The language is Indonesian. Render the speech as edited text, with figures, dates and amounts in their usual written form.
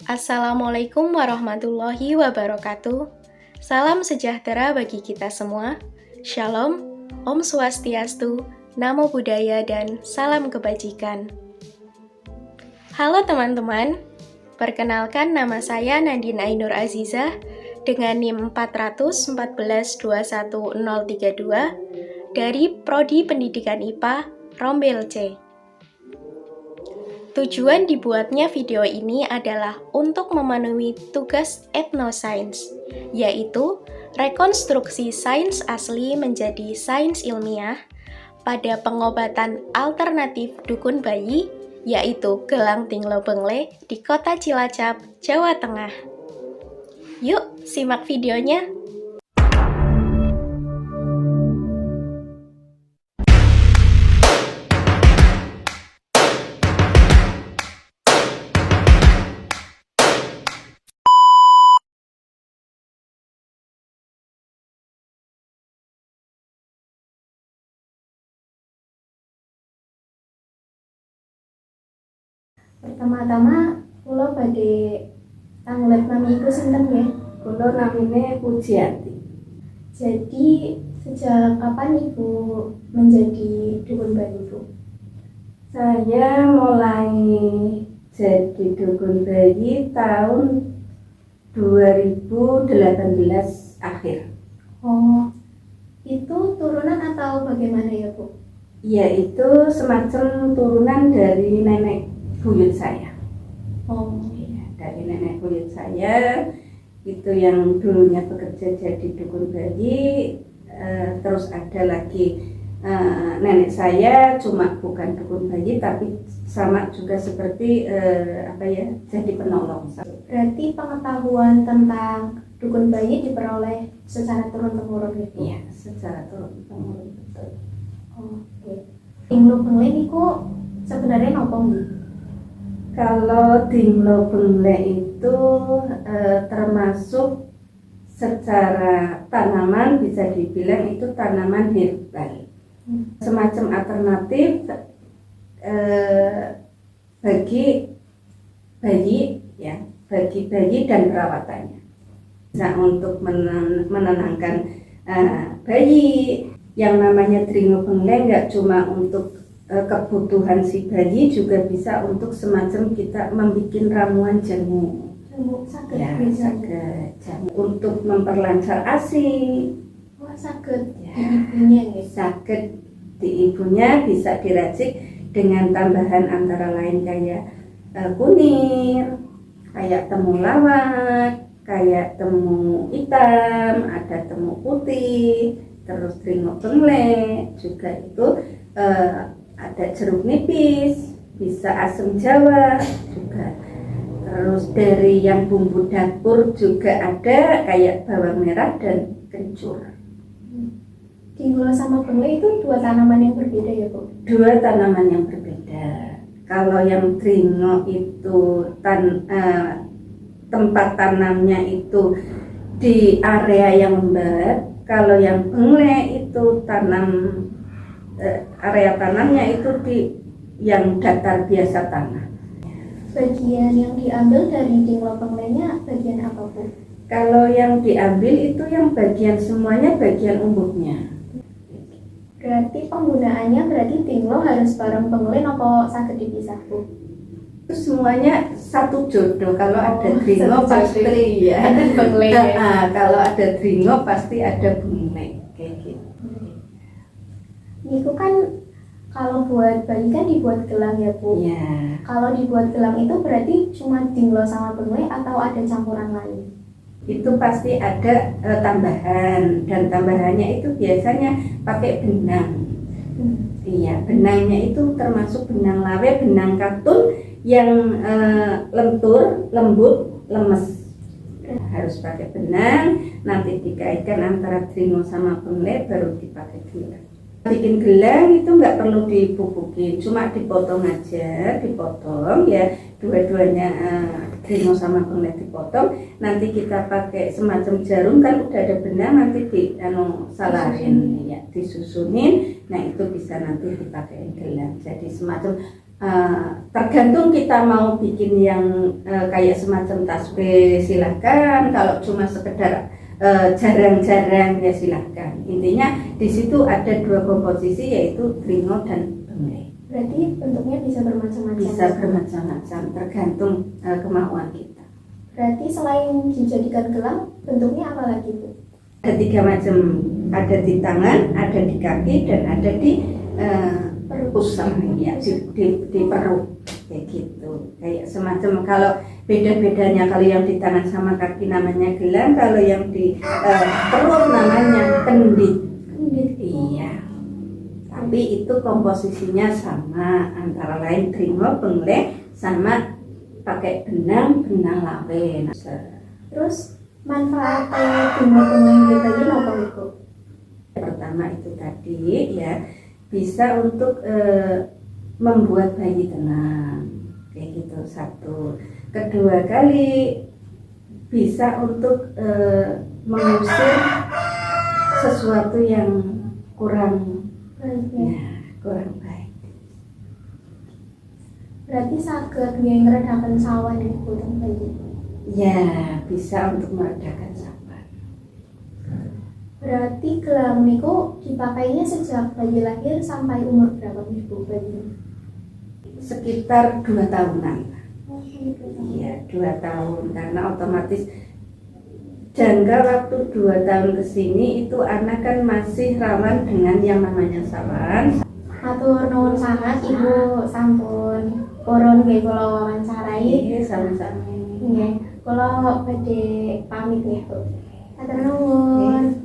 Assalamualaikum warahmatullahi wabarakatuh. Salam sejahtera bagi kita semua. Shalom, Om Swastiastu, Namo Buddhaya, dan salam kebajikan. Halo teman-teman, perkenalkan nama saya Nadine Ainur Azizah dengan NIM 40014211032 dari Prodi Pendidikan IPA Rombel C. Tujuan dibuatnya video ini adalah untuk memenuhi tugas etnoscience, yaitu rekonstruksi sains asli menjadi sains ilmiah pada pengobatan alternatif dukun bayi, yaitu Gelang Tinglo Bengle di Kota Cilacap, Jawa Tengah. Yuk, simak videonya! Pertama-tama kula badhe tanglet nami ibu sinten nggih? Kula namine Pujiati. Jadi sejak kapan ibu menjadi dukun bayi, Bu? Saya mulai jadi dukun bayi tahun 2018 akhir. Oh, itu turunan atau bagaimana ya, Bu? Yaitu semacam turunan dari nenek buyut saya. Oh, Ya, dari nenek buyut saya itu yang dulunya bekerja jadi dukun bayi. Terus ada lagi nenek saya cuma bukan dukun bayi tapi sama juga seperti jadi penolong. berarti pengetahuan tentang dukun bayi diperoleh secara turun-temurun gitu? Iya, secara turun-temurun betul. Oke. Tinglo Bengle niku sebenarnya nopo nggih? Kalau Tinglo Bengle itu termasuk secara tanaman bisa dibilang itu tanaman herbal, semacam alternatif bagi bayi, ya, bagi bayi dan perawatannya. Nah, untuk menenangkan bayi, yang namanya Tinglo Bengle nggak cuma untuk kebutuhan si bayi, juga bisa untuk semacam kita membuat ramuan jamu. Saged Ya, saged. jamu untuk memperlancar ASI. Wah, saged Ya. di ibunya nggih. Saged di ibunya, bisa diracik dengan tambahan antara lain kayak kunir, kayak temulawak, kayak temu hitam, ada temu putih, terus Tinglo Bengle juga itu ada jeruk nipis, bisa asam jawa juga. Terus dari yang bumbu dapur juga ada kayak bawang merah dan kencur. Tinglo sama Bengle itu dua tanaman yang berbeda ya, Bu? Dua tanaman yang berbeda. Kalau yang Tinglo itu tempat tanamnya itu di area yang lembab. Kalau yang Bengle itu area tanamnya itu di yang datar biasa tanah. Bagian yang diambil dari Tinglo Bengle-nya bagian apa, Bu? Kalau yang diambil itu yang bagian semuanya bagian umbuknya. Berarti penggunaannya Tinglo harus bareng Bengle atau saged dipisah, Bu? Itu semuanya satu jodoh. Kalau ada Tinglo satu pasti jodoh. ya. Ada Bengle ya. Kalau ada Tinglo pasti ada Bengle kayak gitu. Itu kan kalau buat bayi kan dibuat gelang ya, Bu? Ya. Kalau dibuat gelang itu berarti cuma Tinglo sama Bengle atau ada campuran lain? Itu pasti ada tambahan, dan tambahannya itu biasanya pakai benang. Iya, benangnya itu termasuk benang lawe, benang katun yang lentur, lembut, lemes. Harus pakai benang, nanti dikaitkan antara Tinglo sama Bengle baru dipakai gelang. Bikin gelang itu nggak perlu dipupukin, cuma dipotong aja, dipotong ya, dua-duanya Tinglo sama Bengle dipotong. Nanti kita pakai semacam jarum, kan udah ada benang, nanti salarin ya, disusunin. Nah, itu bisa nanti dipakai gelang. Jadi semacam Tergantung kita mau bikin yang kayak semacam tasbih silahkan, kalau cuma sekedar jarang-jarang ya silahkan. Intinya di situ ada dua komposisi yaitu tringo dan bengleh. Berarti bentuknya bisa bermacam-macam. Bisa bermacam-macam tergantung kemauan kita. Berarti selain dijadikan gelang, bentuknya apa lagi Bu? Ada 3 macam, ada di tangan, ada di kaki, dan ada di pusar ya, di perut kayak gitu. Kayak semacam, kalau beda-bedanya, kalau yang di tangan sama kaki namanya gelang, kalau yang di perut namanya kendit. Iya. Tapi itu komposisinya sama, antara lain tringo, bengleh, sama pakai benang lawe. Terus manfaat bunga-bunga yang tadi apa Bu? Pertama itu tadi ya, bisa untuk membuat bayi tenang kayak gitu, satu. Kedua kali bisa untuk mengusir sesuatu yang kurang kurang baik. Berarti saged yang ngeredakan sawan Bu teng bayi. Ya, bisa untuk meredakan sabar. Berarti gelang niku dipakainya sejak bayi lahir sampai umur berapa nih Bu bayi? Sekitar 2 tahunan. Iya, 2 tahun, karena otomatis jangka waktu 2 tahun ke sini itu anak kan masih rawan dengan yang namanya sawan. Matur nuwun sangat Ibu, sampun purun nggih kula wawancarai. Iya, sama-sama. Nggih, kula badhe pamit nggih Bu. Matur nuwun.